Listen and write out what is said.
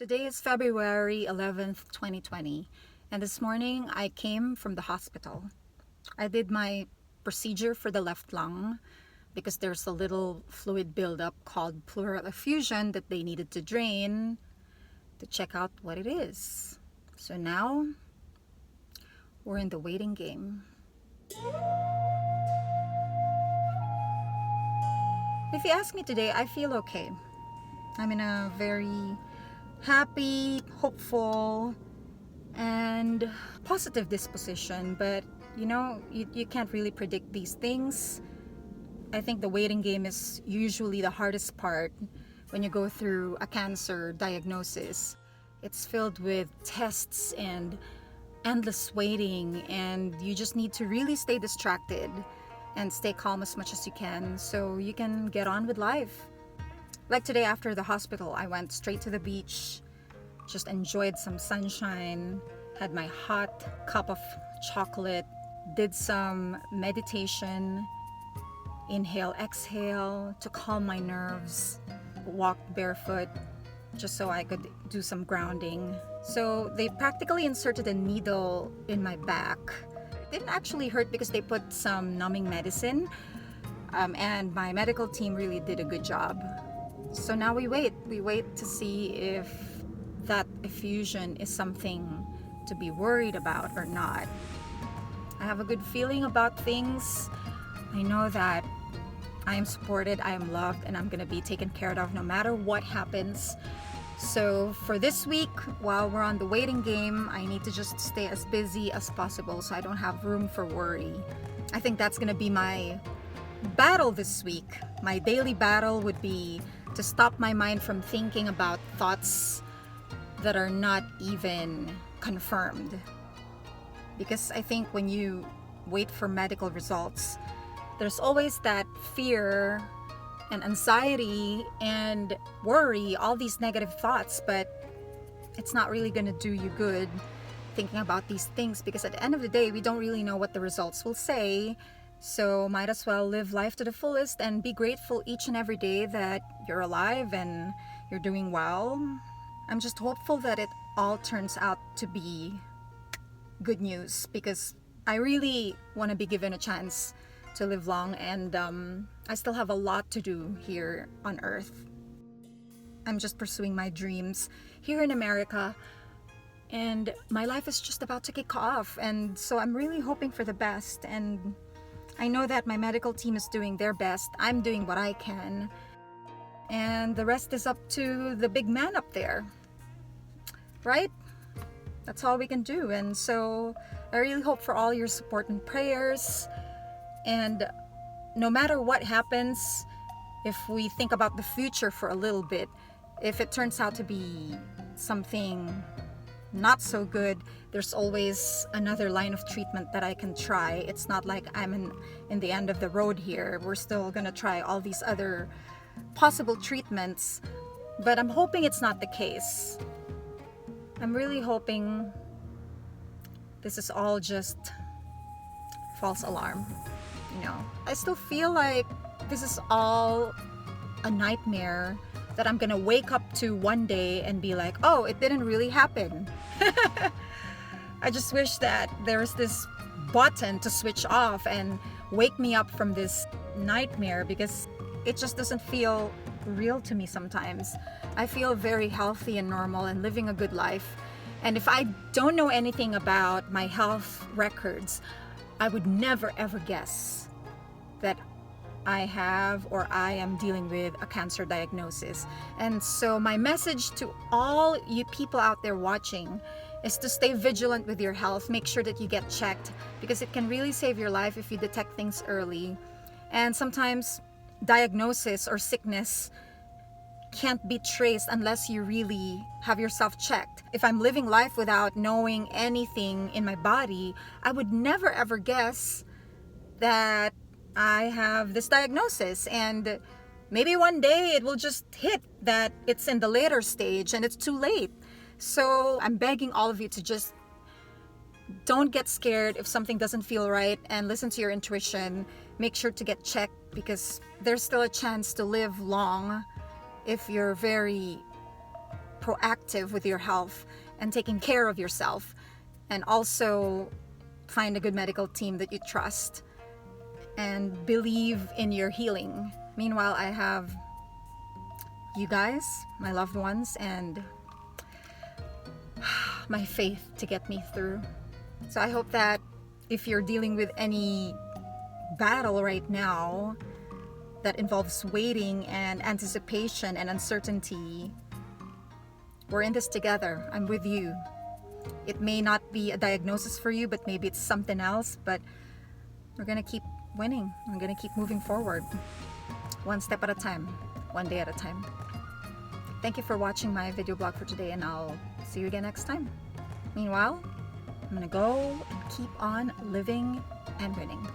Today is February 11th, 2020, and this morning I came from the hospital. I did my procedure for the left lung because there's a little fluid buildup called pleural effusion that they needed to drain to check out what it is. So now we're in the waiting game. If you ask me today, I feel okay. I'm in a very happy, hopeful, and positive disposition, but you can't really predict these things. I think the waiting game is usually the hardest part when you go through a cancer diagnosis. It's filled with tests and endless waiting, and you just need to really stay distracted and stay calm as much as you can so you can get on with life. Like today after the hospital, I went straight to the beach, just enjoyed some sunshine, had my hot cup of chocolate, did some meditation, inhale, exhale to calm my nerves, walked barefoot just so I could do some grounding. So they practically inserted a needle in my back. It didn't actually hurt because they put some numbing medicine, and my medical team really did a good job. So now we wait to see if that effusion is something to be worried about or not. I have a good feeling about things. I know that I am supported, I am loved, and I'm gonna be taken care of no matter what happens. So for this week, while we're on the waiting game, I need to just stay as busy as possible so I don't have room for worry. I think that's gonna be my battle this week. My daily battle would be to stop my mind from thinking about thoughts that are not even confirmed. Because I think when you wait for medical results, there's always that fear and anxiety and worry, all these negative thoughts, but it's not really going to do you good thinking about these things, because at the end of the day, we don't really know what the results will say. So might as well live life to the fullest and be grateful each and every day that you're alive and you're doing well. I'm just hopeful that it all turns out to be good news, because I really want to be given a chance to live long, and I still have a lot to do here on Earth. I'm just pursuing my dreams here in America, and my life is just about to kick off, and so I'm really hoping for the best, and I know that my medical team is doing their best. I'm doing what I can, and the rest is up to the big man up there, right? That's all we can do. And so I really hope for all your support and prayers. And no matter what happens, if we think about the future for a little bit, if it turns out to be something not so good, there's always another line of treatment that I can try. It's not like I'm in the end of the road here. We're still gonna try all these other possible treatments, but I'm hoping it's not the case. I'm really hoping this is all just false alarm. I still feel like this is all a nightmare that I'm gonna wake up to one day and be like, oh, it didn't really happen. I just wish that there's this button to switch off and wake me up from this nightmare, because it just doesn't feel real to me sometimes. I feel very healthy and normal and living a good life. And if I don't know anything about my health records, I would never ever guess that I have or I am dealing with a cancer diagnosis. And so my message to all you people out there watching is to stay vigilant with your health. Make sure that you get checked, because it can really save your life if you detect things early. And sometimes diagnosis or sickness can't be traced unless you really have yourself checked. If I'm living life without knowing anything in my body, I would never ever guess that I have this diagnosis, and maybe one day it will just hit that it's in the later stage and it's too late. So I'm begging all of you to just don't get scared if something doesn't feel right, and listen to your intuition. Make sure to get checked, because there's still a chance to live long if you're very proactive with your health and taking care of yourself, and also find a good medical team that you trust and believe in your healing. Meanwhile, I have you guys, my loved ones, and my faith to get me through. So I hope that if you're dealing with any battle right now that involves waiting and anticipation and uncertainty, we're in this together. I'm with you. It may not be a diagnosis for you, but maybe it's something else, but we're gonna keep winning. I'm gonna keep moving forward, one step at a time, one day at a time. Thank you for watching my video blog for today, and I'll see you again next time. Meanwhile, I'm gonna go and keep on living and winning.